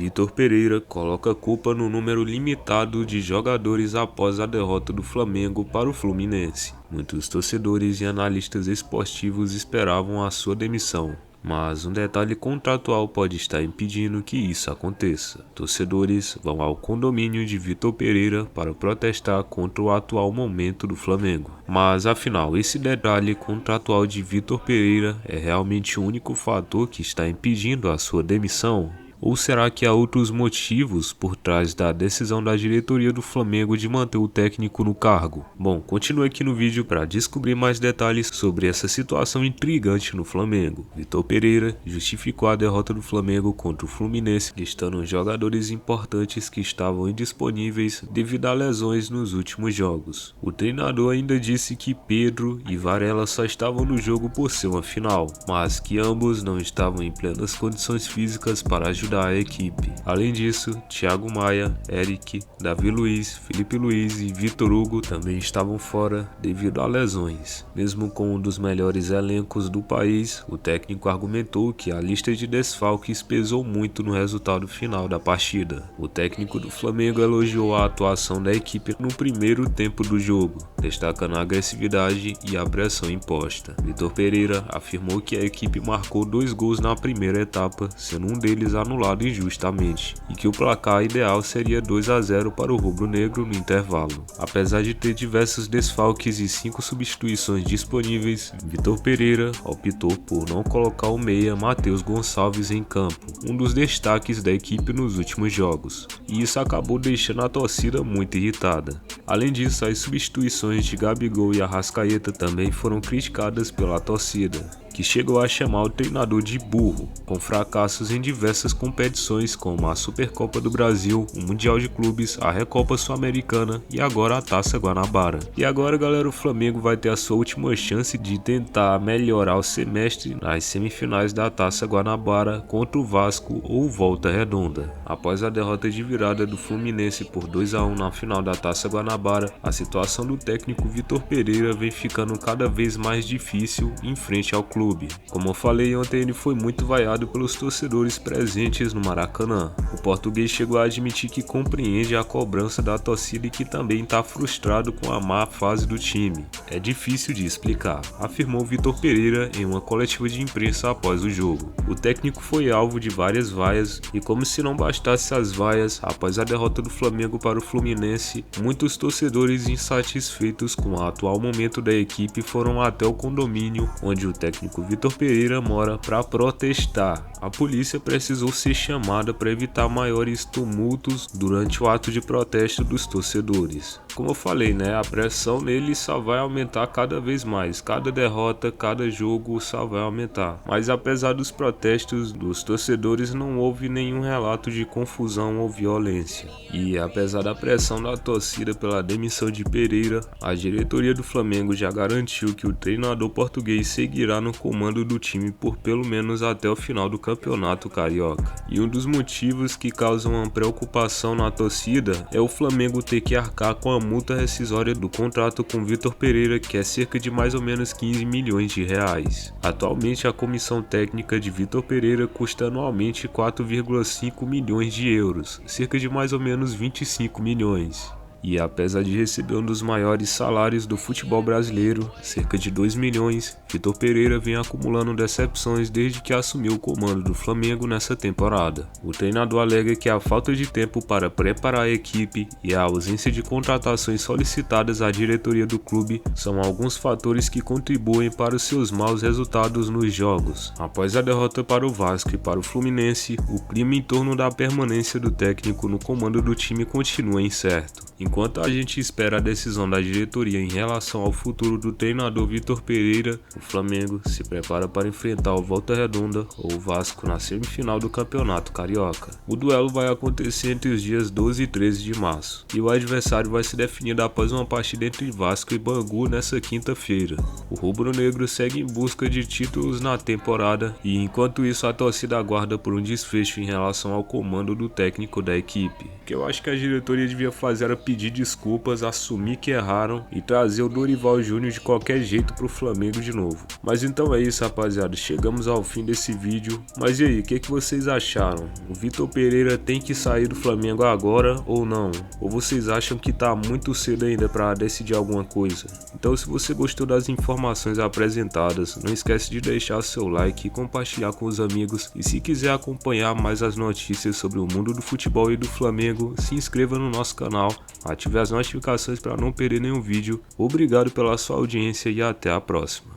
Vitor Pereira coloca a culpa no número limitado de jogadores após a derrota do Flamengo para o Fluminense. Muitos torcedores e analistas esportivos esperavam a sua demissão, mas um detalhe contratual pode estar impedindo que isso aconteça. Torcedores vão ao condomínio de Vitor Pereira para protestar contra o atual momento do Flamengo. Mas afinal, esse detalhe contratual de Vitor Pereira é realmente o único fator que está impedindo a sua demissão? Ou será que há outros motivos por trás da decisão da diretoria do Flamengo de manter o técnico no cargo? Bom, continue aqui no vídeo para descobrir mais detalhes sobre essa situação intrigante no Flamengo. Vitor Pereira justificou a derrota do Flamengo contra o Fluminense, listando jogadores importantes que estavam indisponíveis devido a lesões nos últimos jogos. O treinador ainda disse que Pedro e Varela só estavam no jogo por ser uma final, mas que ambos não estavam em plenas condições físicas para ajudar a equipe. Além disso, Thiago Maia, Eric, Davi Luiz, Felipe Luiz e Vitor Hugo também estavam fora devido a lesões. Mesmo com um dos melhores elencos do país, o técnico argumentou que a lista de desfalques pesou muito no resultado final da partida. O técnico do Flamengo elogiou a atuação da equipe no primeiro tempo do jogo, destacando a agressividade e a pressão imposta. Vitor Pereira afirmou que a equipe marcou 2 gols na primeira etapa, sendo um deles anulado injustamente, e que o placar ideal seria 2-0 para o rubro-negro no intervalo. Apesar de ter diversos desfalques e 5 substituições disponíveis, Vitor Pereira optou por não colocar o meia Matheus Gonçalves em campo, um dos destaques da equipe nos últimos jogos, e isso acabou deixando a torcida muito irritada. Além disso, as substituições de Gabigol e Arrascaeta também foram criticadas pela torcida, que chegou a chamar o treinador de burro, com fracassos em diversas competições como a Supercopa do Brasil, o Mundial de Clubes, a Recopa Sul-Americana e agora a Taça Guanabara. E agora, galera, o Flamengo vai ter a sua última chance de tentar melhorar o semestre nas semifinais da Taça Guanabara contra o Vasco ou Volta Redonda. Após a derrota de virada do Fluminense por 2-1 na final da Taça Guanabara, a situação do técnico Vitor Pereira vem ficando cada vez mais difícil em frente ao clube. Como eu falei ontem, ele foi muito vaiado pelos torcedores presentes no Maracanã. O português chegou a admitir que compreende a cobrança da torcida e que também está frustrado com a má fase do time. É difícil de explicar, afirmou Vitor Pereira em uma coletiva de imprensa após o jogo. O técnico foi alvo de várias vaias e, como se não bastasse as vaias, após a derrota do Flamengo para o Fluminense, muitos torcedores insatisfeitos com o atual momento da equipe foram até o condomínio onde o técnico Vitor Pereira mora para protestar. A polícia precisou ser chamada para evitar maiores tumultos durante o ato de protesto dos torcedores. Como eu falei, a pressão nele só vai aumentar cada vez mais. Cada derrota, cada jogo só vai aumentar. Mas apesar dos protestos dos torcedores, não houve nenhum relato de confusão ou violência. E apesar da pressão da torcida pela demissão de Pereira, a diretoria do Flamengo já garantiu que o treinador português seguirá no comando do time por pelo menos até o final do Campeonato Carioca. E um dos motivos que causam uma preocupação na torcida é o Flamengo ter que arcar com a multa rescisória do contrato com Vitor Pereira, que é cerca de mais ou menos 15 milhões de reais. Atualmente, a comissão técnica de Vitor Pereira custa anualmente 4,5 milhões de euros, cerca de mais ou menos 25 milhões. E apesar de receber um dos maiores salários do futebol brasileiro, cerca de 2 milhões, Vitor Pereira vem acumulando decepções desde que assumiu o comando do Flamengo nessa temporada. O treinador alega que a falta de tempo para preparar a equipe e a ausência de contratações solicitadas à diretoria do clube são alguns fatores que contribuem para os seus maus resultados nos jogos. Após a derrota para o Vasco e para o Fluminense, o clima em torno da permanência do técnico no comando do time continua incerto. Enquanto a gente espera a decisão da diretoria em relação ao futuro do treinador Vitor Pereira, o Flamengo se prepara para enfrentar o Volta Redonda ou o Vasco na semifinal do Campeonato Carioca. O duelo vai acontecer entre os dias 12 e 13 de março, e o adversário vai ser definido após uma partida entre Vasco e Bangu nessa quinta-feira. O rubro-negro segue em busca de títulos na temporada e, enquanto isso, a torcida aguarda por um desfecho em relação ao comando do técnico da equipe. O que eu acho que a diretoria devia fazer era pedir pedir desculpas, assumir que erraram e trazer o Dorival Júnior de qualquer jeito pro Flamengo de novo. Mas então é isso, rapaziada, chegamos ao fim desse vídeo. Mas e aí, o que vocês acharam? O Vitor Pereira tem que sair do Flamengo agora ou não? Ou vocês acham que tá muito cedo ainda para decidir alguma coisa? Então, se você gostou das informações apresentadas, não esquece de deixar seu like e compartilhar com os amigos. E se quiser acompanhar mais as notícias sobre o mundo do futebol e do Flamengo, se inscreva no nosso canal, ative as notificações para não perder nenhum vídeo. Obrigado pela sua audiência e até a próxima.